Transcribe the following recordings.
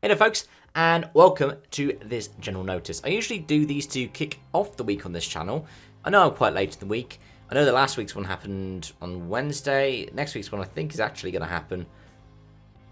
Hey there folks, and welcome to this general notice. I usually do these to kick off the week on this channel. I know I'm quite late in the week. I know the last week's one happened on Wednesday. Next week's one I think is actually going to happen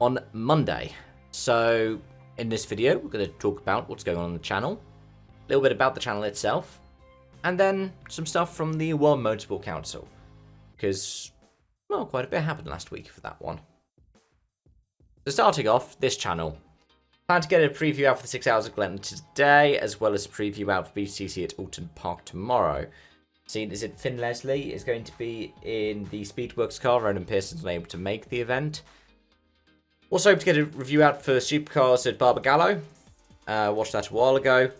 on Monday. So in this video we're going to talk about what's going on the channel, a little bit about the channel itself, and then some stuff from the World Motorsport Council. Because, well, quite a bit happened last week for that one. So starting off, this channel. Plan to get a preview out for the 6 hours of Glen today, as well as a preview out for BTT at Alton Park tomorrow. Seen is it Finn Leslie is going to be in the Speedworks car. Ronan Pearson's unable to make the event. Also hope to get a review out for Supercars at Barbagallo. Watched that a while ago.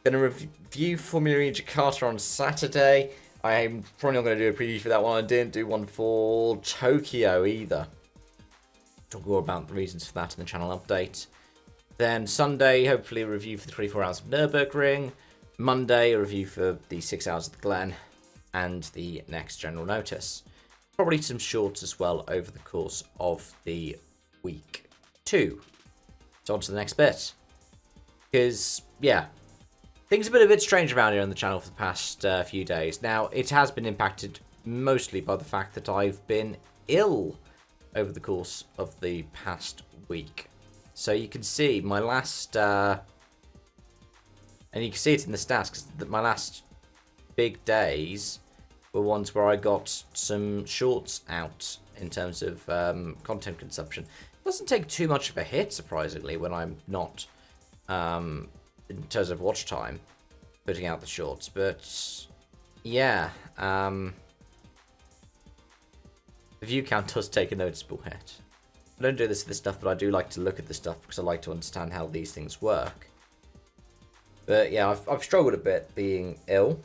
Going to review Formula E Jakarta on Saturday. I'm probably not going to do a preview for that one. I didn't do one for Tokyo either. Talk more about the reasons for that in the channel update. Then Sunday, hopefully a review for the 24 hours of Nürburgring. Monday, a review for the 6 hours of the Glen. And the next general notice. Probably some shorts as well over the course of the week too. So on to the next bit. Because, yeah, things have been a bit strange around here on the channel for the past few days. Now, it has been impacted mostly by the fact that I've been ill over the course of the past week. So you can see my last, and you can see it in the stats, because my last big days were ones where I got some shorts out in terms of content consumption. It doesn't take too much of a hit, surprisingly, when I'm not, in terms of watch time, putting out the shorts. But, yeah, the view count does take a noticeable hit. I don't do this stuff, but I do like to look at the stuff because I like to understand how these things work. But yeah, I've struggled a bit being ill,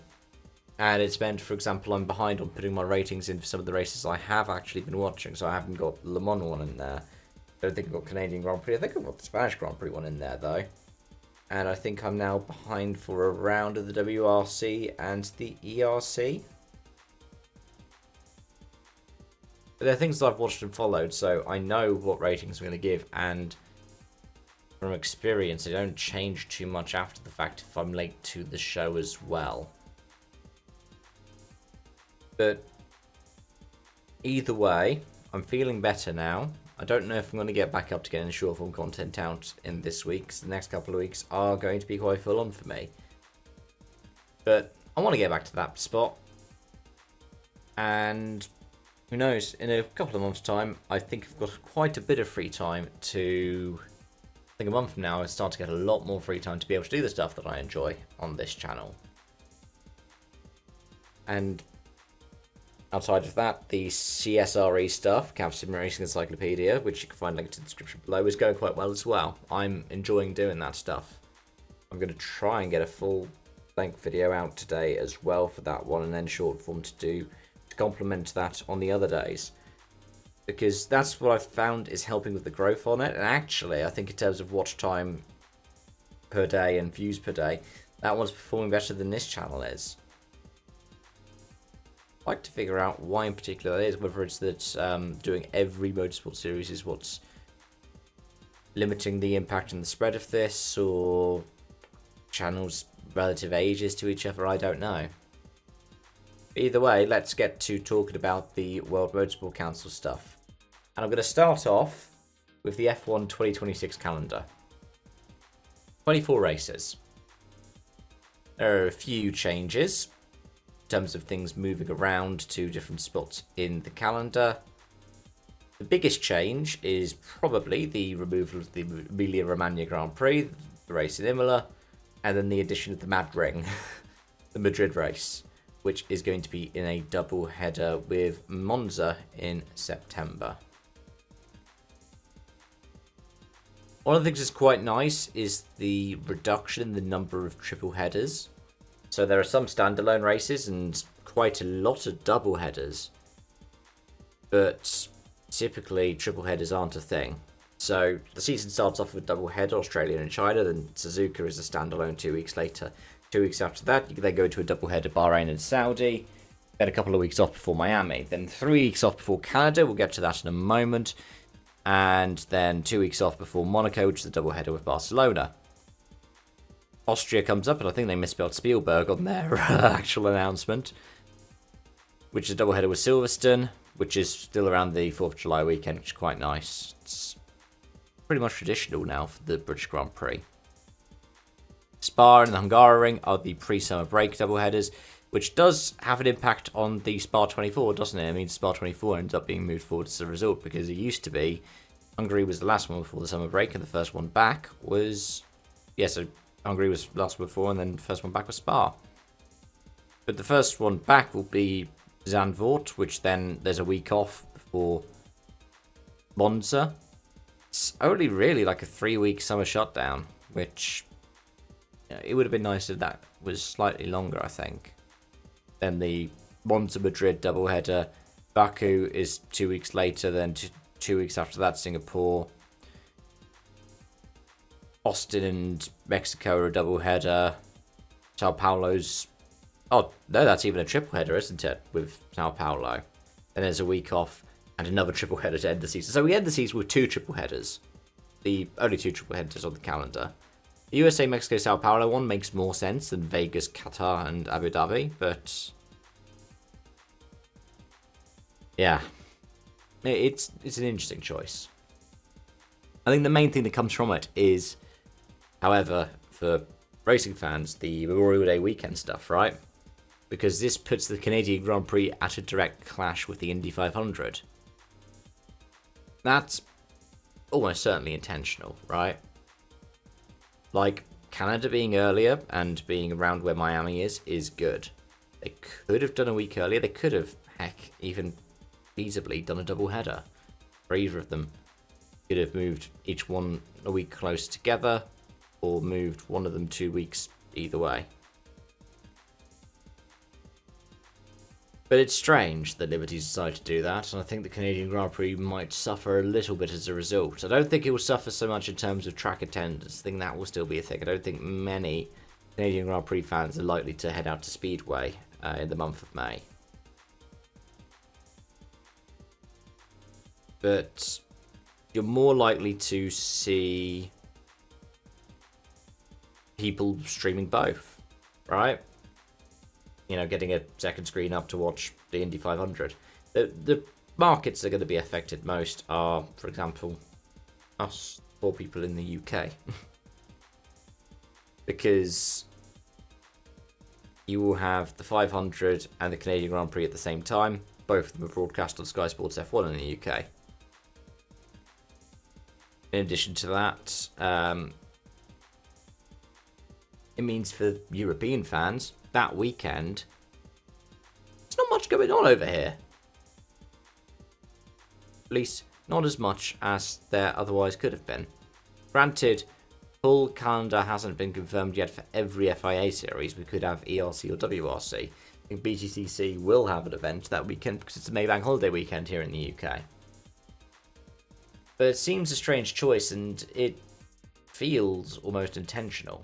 and it's meant, for example, I'm behind on putting my ratings in for some of the races I have actually been watching, so I haven't got Le Mans one in there. I don't think I've got Canadian Grand Prix. I think I've got the Spanish Grand Prix one in there though. And I think I'm now behind for a round of the WRC and the ERC. But they're things that I've watched and followed, so I know what ratings I'm going to give, and from experience, they don't change too much after the fact if I'm late to the show as well. But either way, I'm feeling better now. I don't know if I'm going to get back up to getting short form content out in this week, because the next couple of weeks are going to be quite full on for me. But I want to get back to that spot, and who knows, in a couple of months' time, I think I've got quite a bit of free time to, I think a month from now, I start to get a lot more free time to be able to do the stuff that I enjoy on this channel. And outside of that, the CSRE stuff, Camp Sim Racing Encyclopedia, which you can find linked in the description below, is going quite well as well. I'm enjoying doing that stuff. I'm going to try and get a full-length video out today as well for that one, and then short form to complement that on the other days, because that's what I've found is helping with the growth on it. And actually, I think in terms of watch time per day and views per day, that one's performing better than this channel is. I'd like to figure out why in particular that is, whether it's that doing every motorsport series is what's limiting the impact and the spread of this, or channels' relative ages to each other. I don't know. Either way, let's get to talking about the World Motorsport Council stuff. And I'm going to start off with the F1 2026 calendar. 24 races. There are a few changes in terms of things moving around to different spots in the calendar. The biggest change is probably the removal of the Emilia-Romagna Grand Prix, the race in Imola, and then the addition of the Mad Ring, the Madrid race, which is going to be in a double header with Monza in September. One of the things that's quite nice is the reduction in the number of triple headers. So there are some standalone races and quite a lot of double headers, but typically triple headers aren't a thing. So the season starts off with a double header, Australia and China, then Suzuka is a standalone 2 weeks later. 2 weeks after that, you can then go to a doubleheader Bahrain and Saudi. Then a couple of weeks off before Miami. Then 3 weeks off before Canada. We'll get to that in a moment. And then 2 weeks off before Monaco, which is a doubleheader with Barcelona. Austria comes up, and I think they misspelled Spielberg on their actual announcement, which is a doubleheader with Silverstone, which is still around the 4th of July weekend, which is quite nice. It's pretty much traditional now for the British Grand Prix. Spa and the Hungaroring are the pre-summer break doubleheaders, which does have an impact on the Spa 24, doesn't it? I mean, Spa 24 ends up being moved forward as a result, because it used to be Hungary was the last one before the summer break, and the first one back was... Yeah, so Hungary was last one before, and then the first one back was Spa. But the first one back will be Zandvoort, which then there's a week off before Monza. It's only really like a 3-week summer shutdown, which... it would have been nice if that was slightly longer, I think. Then the Monza-Madrid doubleheader. Baku is 2 weeks later, then 2 weeks after that, Singapore. Austin and Mexico are a doubleheader. Sao Paulo's... Oh, no, that's even a tripleheader, isn't it? With Sao Paulo. Then there's a week off and another tripleheader to end the season. So we end the season with 2 tripleheaders. The only 2 tripleheaders on the calendar. The USA, Mexico, Sao Paulo one makes more sense than Vegas, Qatar, and Abu Dhabi, but... yeah. It's an interesting choice. I think the main thing that comes from it is, however, for racing fans, the Memorial Day weekend stuff, right? Because this puts the Canadian Grand Prix at a direct clash with the Indy 500. That's almost certainly intentional, right? Like, Canada being earlier and being around where Miami is good. They could have done a week earlier. They could have, heck, even feasibly done a doubleheader for either of them. Could have moved each one a week close together, or moved one of them 2 weeks either way. But it's strange that Liberty decided to do that, and I think the Canadian Grand Prix might suffer a little bit as a result. I don't think it will suffer so much in terms of track attendance. I think that will still be a thing. I don't think many Canadian Grand Prix fans are likely to head out to Speedway in the month of May. But you're more likely to see people streaming both, right? You know, getting a second screen up to watch the Indy 500. The markets that are going to be affected most are, for example, us poor people in the UK. Because you will have the 500 and the Canadian Grand Prix at the same time. Both of them are broadcast on Sky Sports F1 in the UK. In addition to that, it means for European fans, that weekend, there's not much going on over here. At least, not as much as there otherwise could have been. Granted, full calendar hasn't been confirmed yet for every FIA series. We could have ERC or WRC. I think BTCC will have an event that weekend because it's a May Bank holiday weekend here in the UK. But it seems a strange choice, and it feels almost intentional,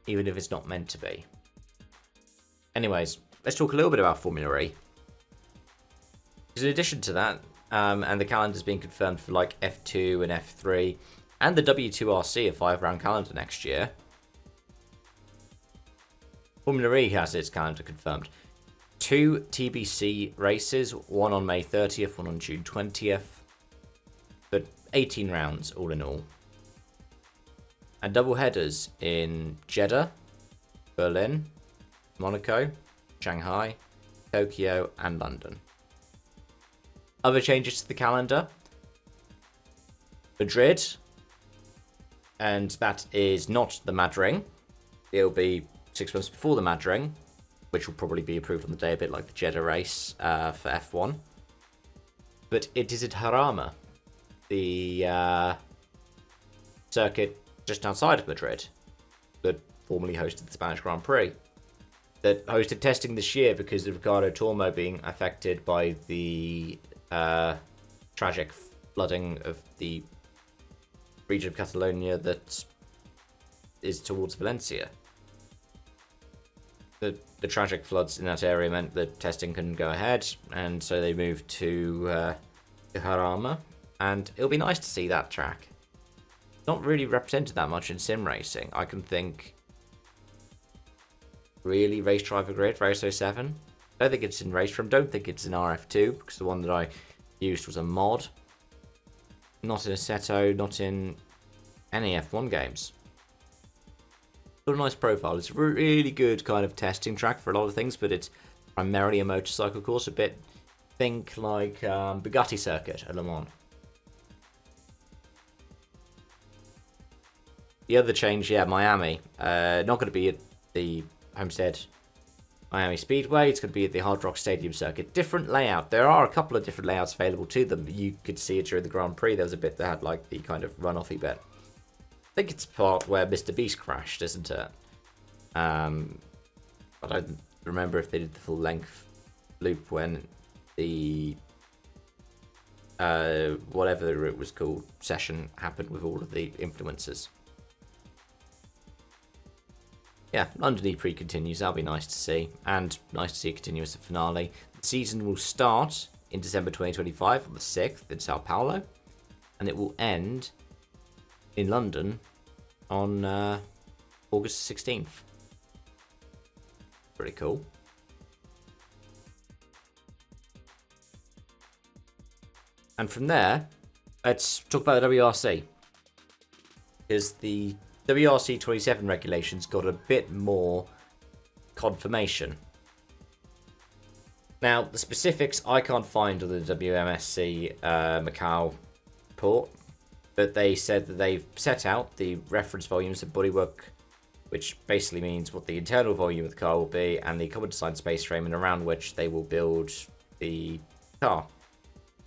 even if it's not meant to be. Anyways, let's talk a little bit about Formula E. Because in addition to that, and the calendar's being confirmed for like F2 and F3, and the W2RC, a 5-round calendar next year, Formula E has its calendar confirmed. 2 TBC races, one on May 30th, one on June 20th. But 18 rounds all in all. And double headers in Jeddah, Berlin, Monaco, Shanghai, Tokyo, and London. Other changes to the calendar. Madrid, and that is not the Madring. It'll be 6 months before the Madring, which will probably be approved on the day, a bit like the Jeddah race for F1. But it is at Jarama, the circuit just outside of Madrid, that formerly hosted the Spanish Grand Prix, that hosted testing this year because of Ricardo Tormo being affected by the tragic flooding of the region of Catalonia that is towards Valencia. The tragic floods in that area meant that testing couldn't go ahead, and so they moved to Jarama, and it'll be nice to see that track. Not really represented that much in sim racing. I can think, really, Race Driver Grid, Race 07. Don't think it's in Raceroom, don't think it's in RF2, because the one that I used was a mod. Not in Assetto, not in any F1 games. Got a nice profile. It's a really good kind of testing track for a lot of things, but it's primarily a motorcycle course. A bit, think like Bugatti circuit at Le Mans. The other change, yeah, Miami. Not going to be at the Homestead Miami Speedway. It's going to be at the Hard Rock Stadium circuit. Different layout. There are a couple of different layouts available to them. You could see it during the Grand Prix. There was a bit that had like the kind of runoffy bit. I think it's part where Mr. Beast crashed, isn't it? I don't remember if they did the full length loop when the whatever it was called session happened with all of the influencers. Yeah, London E-Prix continues. That'll be nice to see, and nice to see it continue as a finale. The season will start in December 2025 on the 6th in Sao Paulo, and it will end in London on August 16th. Pretty cool. And from there, let's talk about the WRC. Because the WRC27 regulations got a bit more confirmation. Now, the specifics I can't find on the WMSC Macau report, but they said that they've set out the reference volumes of bodywork, which basically means what the internal volume of the car will be, and the common design space frame and around which they will build the car.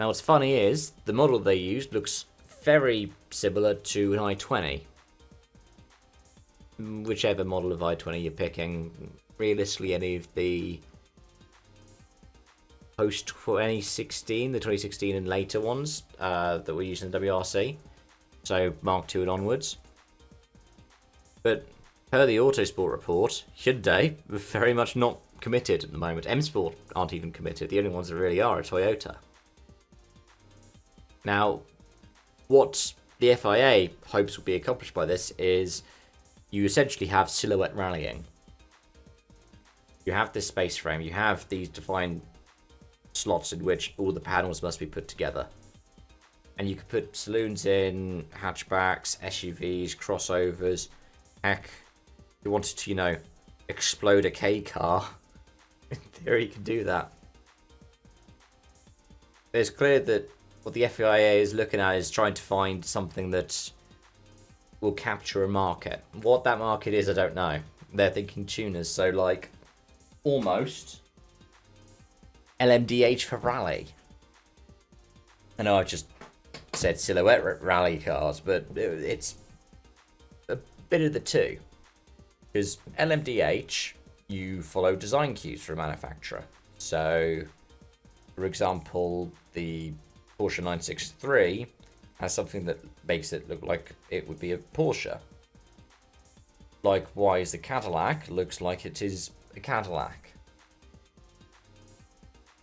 Now, what's funny is the model they used looks very similar to an i20. Whichever model of i20 you're picking, realistically, any of the post 2016, the 2016 and later ones that were used in the WRC, so Mark II and onwards. But per the Autosport report, Hyundai are very much not committed at the moment. M Sport aren't even committed. The only ones that really are Toyota. Now, what the FIA hopes will be accomplished by this is you essentially have silhouette rallying. You have this space frame, you have these defined slots in which all the panels must be put together. And you can put saloons in, hatchbacks, SUVs, crossovers. Heck, if you wanted to, explode a K car, in theory you can do that. It's clear that what the FIA is looking at is trying to find something that will capture a market. What that market is, I don't know. They're thinking tuners, so like almost LMDH for rally. I know I've just said silhouette rally cars, but it's a bit of the two. Because LMDH, you follow design cues from a manufacturer. So, for example, the Porsche 963 has something that makes it look like it would be a Porsche. Likewise, the Cadillac looks like it is a Cadillac.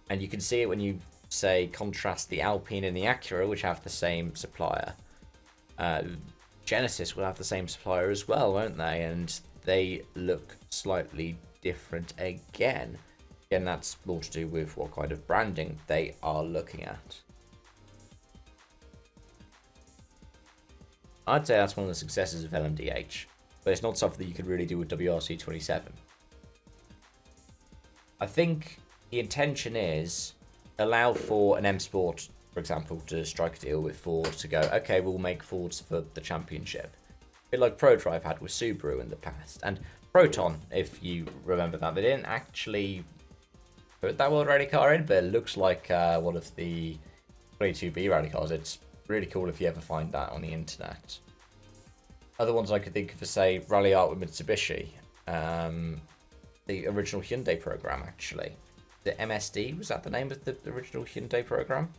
And you can see it when you, say, contrast the Alpine and the Acura, which have the same supplier. Genesis will have the same supplier as well, won't they? And they look slightly different again. Again, that's more to do with what kind of branding they are looking at. I'd say that's one of the successes of LMDH, but it's not something that you can really do with WRC27. I think the intention is allow for an M Sport, for example, to strike a deal with Ford to go, okay, we'll make Fords for the championship. A bit like ProDrive had with Subaru in the past. And Proton, if you remember that, they didn't actually put that World Rally car in, but it looks like one of the 22B rally cars. It's really cool if you ever find that on the internet. Other ones I could think of are, say, Rally Art with Mitsubishi. The original Hyundai program, actually. The MSD, was that the name of the original Hyundai program?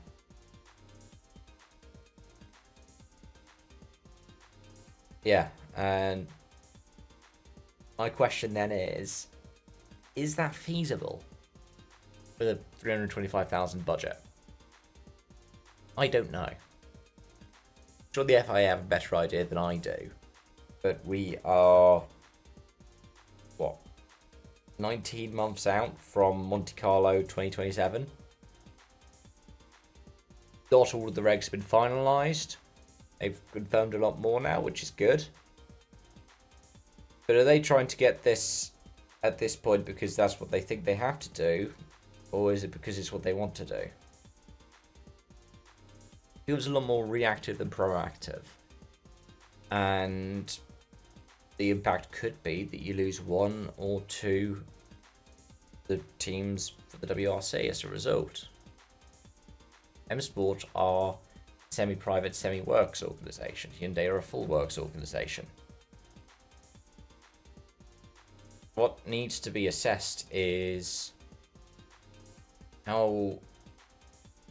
Yeah, and my question then is that feasible with a 325,000 budget? I don't know. sure the FIA have a better idea than I do. But we are, what, 19 months out from Monte Carlo 2027. Not all of the regs have been finalised. They've confirmed a lot more now, which is good. But are they trying to get this at this point because that's what they think they have to do? Or is it because it's what they want to do? It feels a lot more reactive than proactive. And the impact could be that you lose one or two the teams for the WRC as a result. M Sport are semi-private, semi-works organisation. Hyundai are a full works organisation. What needs to be assessed is how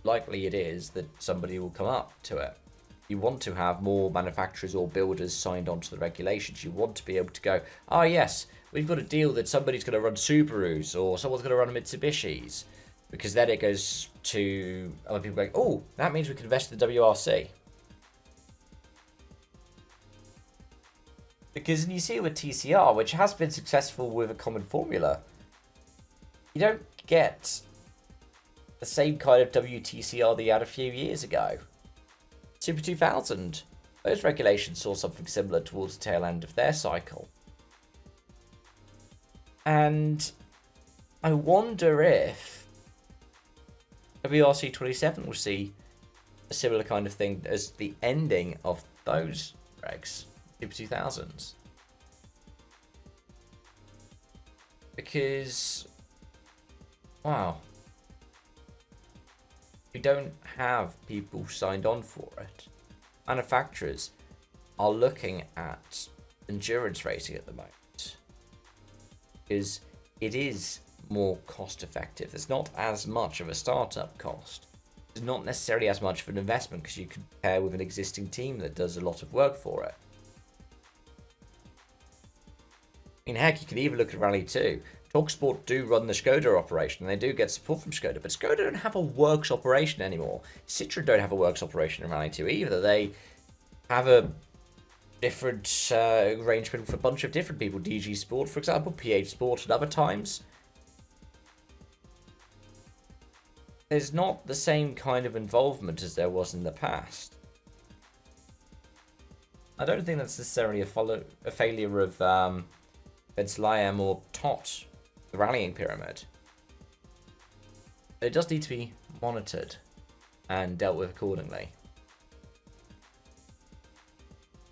likely it is that somebody will come up to it. You want to have more manufacturers or builders signed onto the regulations. You want to be able to go, oh yes, we've got a deal that somebody's going to run Subarus or someone's going to run Mitsubishis. Because then it goes to other people going, oh, that means we can invest in the WRC. Because you see with TCR, which has been successful with a common formula, you don't get the same kind of WTCR that you had a few years ago. Super 2000, those regulations saw something similar towards the tail end of their cycle. And I wonder if WRC27 will see a similar kind of thing as the ending of those regs, Super 2000s. Because, wow, we don't have people signed on for it. Manufacturers are looking at endurance racing at the moment because it is more cost effective. There's not as much of a startup cost. There's not necessarily as much of an investment because you can pair with an existing team that does a lot of work for it. I mean, heck, you can even look at Rally 2. TalkSport do run the Skoda operation, and they do get support from Skoda, but Skoda don't have a works operation anymore. Citroen don't have a works operation in Rally 2 either. They have a different arrangement for a bunch of different people. DG Sport, for example, PH Sport, and other times. There's not the same kind of involvement as there was in the past. I don't think that's necessarily a failure of Benzlayem or Tot, the rallying pyramid. It does need to be monitored and dealt with accordingly.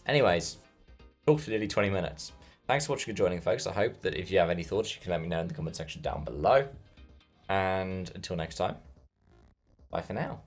Anyways, talked for nearly 20 minutes. Thanks for watching and joining, folks. I hope that if you have any thoughts, you can let me know in the comment section down below. And until next time, bye for now.